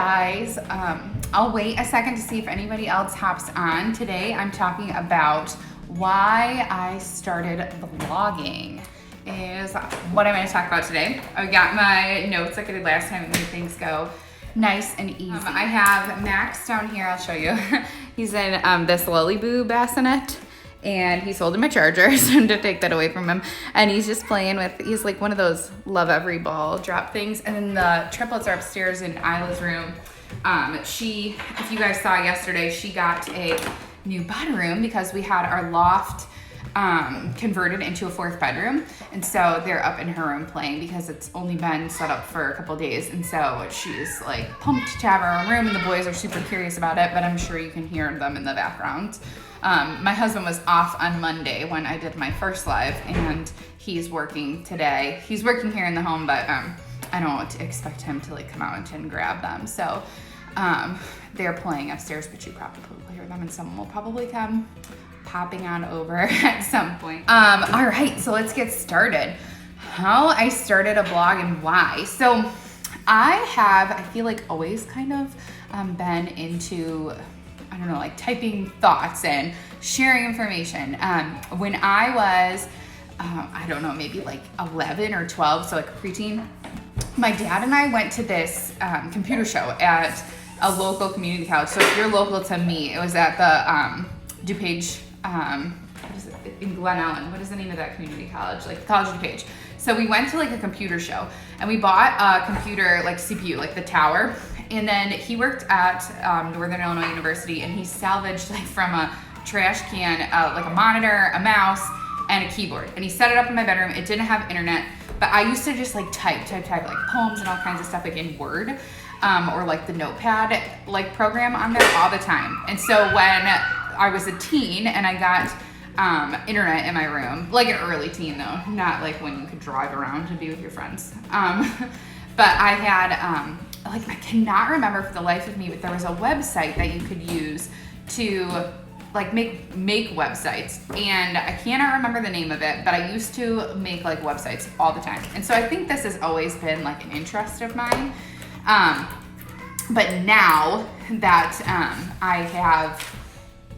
guys. I'll wait a second to see if anybody else hops on. Today I'm talking about why I started vlogging is what I'm going to talk about today. I got my notes like I did last time and made things go nice and easy. I have Max down here. I'll show you. He's in this Lily-Boo bassinet. And he's holding my charger, so to take that away from him. And he's just playing with, he's like one of those love every ball drop things. And then the triplets are upstairs in Isla's room. If you guys saw yesterday, she got a new bedroom because we had our loft converted into a fourth bedroom. And so they're up in her room playing because it's only been set up for a couple days. And so she's like pumped to have her own room, and the boys are super curious about it, but I'm sure you can hear them in the background. My husband was off on Monday when I did my first live, and he's working today. He's working here in the home, but I don't expect him to like come out and grab them. So they're playing upstairs, but you probably hear them, and someone will probably come popping on over at some point. All right, so let's get started. How I started a blog and why. So I feel like always kind of been into, I don't know, like typing thoughts and sharing information. When I was, I don't know, maybe like 11 or 12, so like a preteen, my dad and I went to this computer show at a local community college. So if you're local to me, it was at the DuPage, what is it, in Glen Ellen. What is the name of that community college? Like the College of DuPage. So we went to like a computer show, and we bought a computer, like CPU, like the tower. And then he worked at Northern Illinois University, and he salvaged like from a trash can, like a monitor, a mouse, and a keyboard. And he set it up in my bedroom. It didn't have internet, but I used to just like type like poems and all kinds of stuff like in Word, or like the Notepad like program on there all the time. And so when I was a teen and I got internet in my room, like an early teen though, not like when you could drive around to be with your friends. But I had, like I cannot remember for the life of me, but there was a website that you could use to like make websites, and I cannot remember the name of it, but I used to make like websites all the time. And so I think this has always been like an interest of mine. But now that I have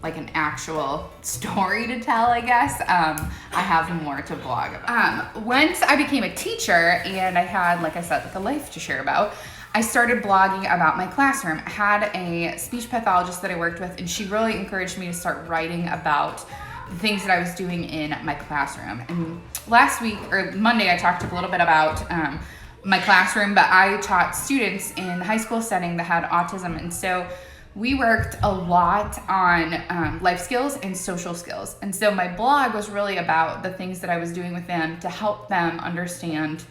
like an actual story to tell, I guess, I have more to blog about. Once I became a teacher and I had, like I said, like a life to share about, I started blogging about my classroom. I had a speech pathologist that I worked with, and she really encouraged me to start writing about the things that I was doing in my classroom. And last week, or Monday, I talked a little bit about my classroom, but I taught students in the high school setting that had autism. And so we worked a lot on life skills and social skills. And so my blog was really about the things that I was doing with them to help them understand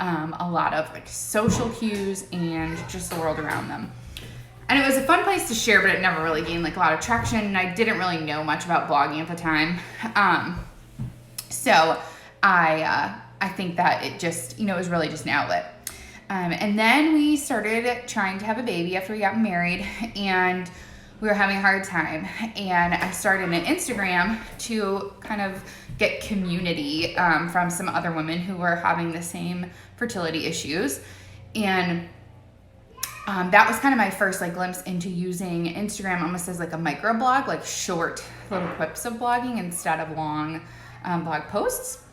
a lot of like social cues and just the world around them. And it was a fun place to share, but it never really gained like a lot of traction, and I didn't really know much about blogging at the time. So I think that it just, it was really just an outlet. And then we started trying to have a baby after we got married, and we were having a hard time. And I started an Instagram to kind of get community from some other women who were having the same fertility issues. And that was kind of my first like glimpse into using Instagram almost as like a microblog, like short little clips of blogging instead of long blog posts.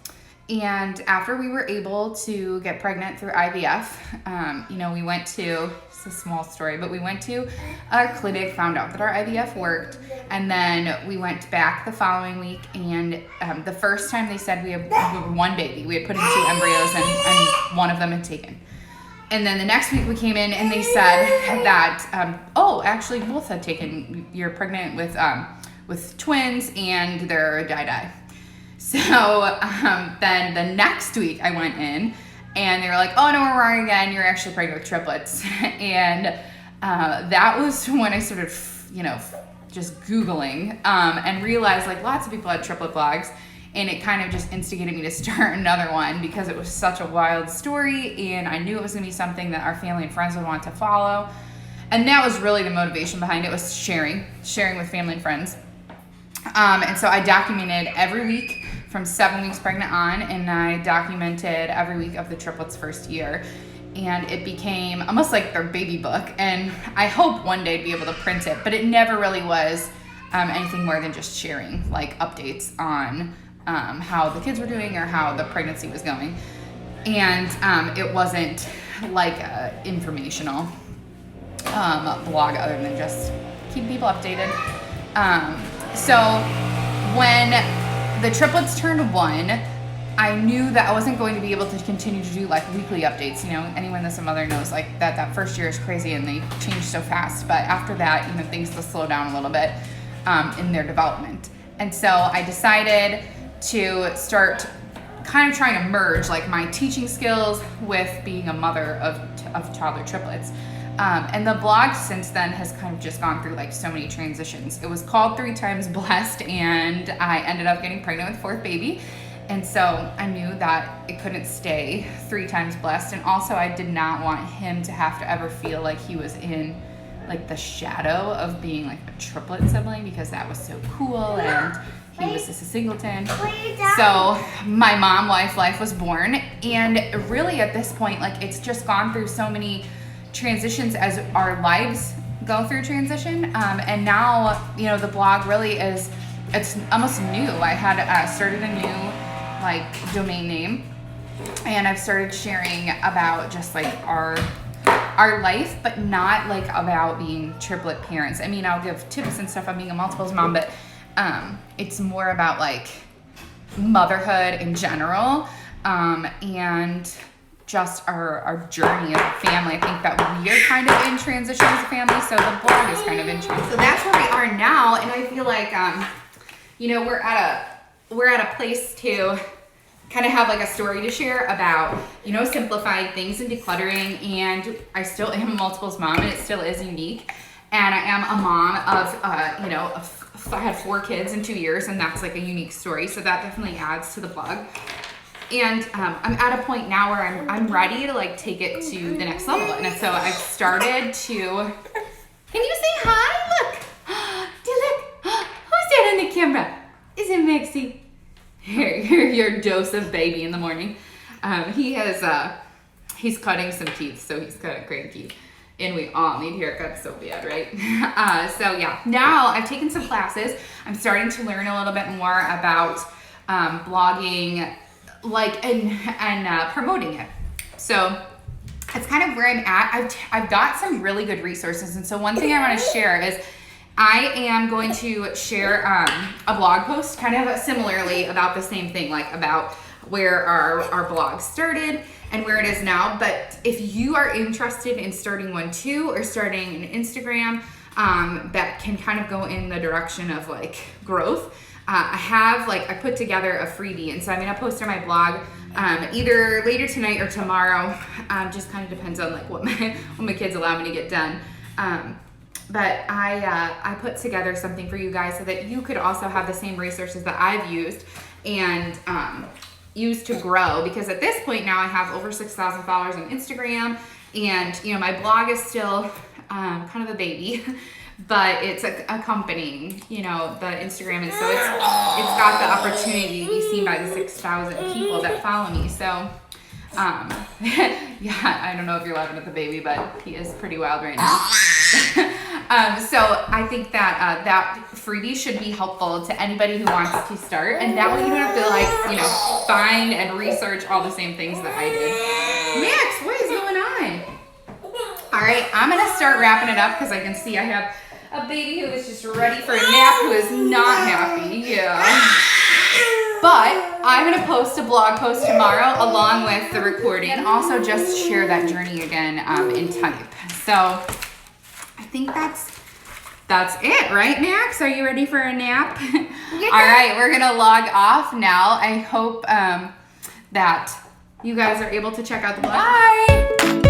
And after we were able to get pregnant through IVF, we went to, it's a small story, but we went to a clinic, found out that our IVF worked, and then we went back the following week, and the first time they said we had one baby. We had put in 2 embryos, and one of them had taken. And then the next week we came in and they said that, actually both had taken, you're pregnant with twins and they're a die-die. So then the next week I went in and they were like, oh no, we're wrong again. You're actually pregnant with triplets. And that was when I started, just Googling and realized like lots of people had triplet blogs. And it kind of just instigated me to start another one because it was such a wild story, and I knew it was going to be something that our family and friends would want to follow. And that was really the motivation behind it, was sharing with family and friends. And so I documented every week from 7 weeks pregnant on, and I documented every week of the triplets' first year. and it became almost like their baby book. And I hope one day to be able to print it, but it never really was anything more than just sharing like updates on how the kids were doing or how the pregnancy was going. And it wasn't like an informational blog other than just keep people updated. So when the triplets turned 1, I knew that I wasn't going to be able to continue to do like weekly updates. You know, anyone that's a mother knows like that first year is crazy and they change so fast. But after that, you know, things will slow down a little bit in their development. And so I decided to start kind of trying to merge like my teaching skills with being a mother of toddler triplets. And the blog since then has kind of just gone through like so many transitions. It was called 3 Times Blessed, and I ended up getting pregnant with 4th baby. And so I knew that it couldn't stay 3 Times Blessed. And also I did not want him to have to ever feel like he was in like the shadow of being like a triplet sibling, because that was so cool and he was just a singleton. So my mom life was born, and really at this point, like it's just gone through so many transitions as our lives go through transition. And now, you know, the blog really is, it's almost new. I had started a new like domain name, and I've started sharing about just like our life, but not like about being triplet parents. I mean, I'll give tips and stuff on being a multiples mom, but it's more about like motherhood in general, and just our journey as a family. I think that we are kind of in transition as a family, so the blog is kind of in transition. So that's where we are now, and I feel like you know, we're at a place to kind of have like a story to share about, you know, simplifying things and decluttering. And I still am a multiples mom, and it still is unique. And I am a mom of, you know, I had 4 kids in 2 years, and that's like a unique story. So that definitely adds to the blog. And I'm at a point now where I'm ready to like take it to the next level. And so I've started to, can you say hi? Look, look, who's that on the camera? Is it Maxie? Here, your dose of baby in the morning. He has, he's cutting some teeth, so he's kind of cranky. And we all need haircuts so bad, right? So yeah, now I've taken some classes. I'm starting to learn a little bit more about blogging, like, and promoting it. So it's kind of where I'm at. I've got some really good resources. And so one thing I want to share is I am going to share a blog post kind of similarly about the same thing, like about where our blog started and where it is now. But if you are interested in starting one too, or starting an Instagram that can kind of go in the direction of like growth, I put together a freebie, and so I'm gonna post on my blog either later tonight or tomorrow. Just kind of depends on like what my kids allow me to get done. But I put together something for you guys so that you could also have the same resources that I've used and used to grow. Because at this point now I have over 6,000 followers on Instagram, and you know, my blog is still kind of a baby, but it's accompanying, you know, the Instagram, and so it's got the opportunity to be seen by the 6,000 people that follow me. So yeah, I don't know if you're laughing at the baby, but he is pretty wild right now. So I think that that freebie should be helpful to anybody who wants to start, and that way you don't have to like, you know, find and research all the same things that I did. Max, what is going on? All right, I'm gonna start wrapping it up because I can see I have a baby who is just ready for a nap, who is not happy. Yeah. But I'm going to post a blog post tomorrow along with the recording, and also just share that journey again in type. So I think that's it, right, Max? Are you ready for a nap? Yeah. All right, we're going to log off now. I hope that you guys are able to check out the blog. Bye.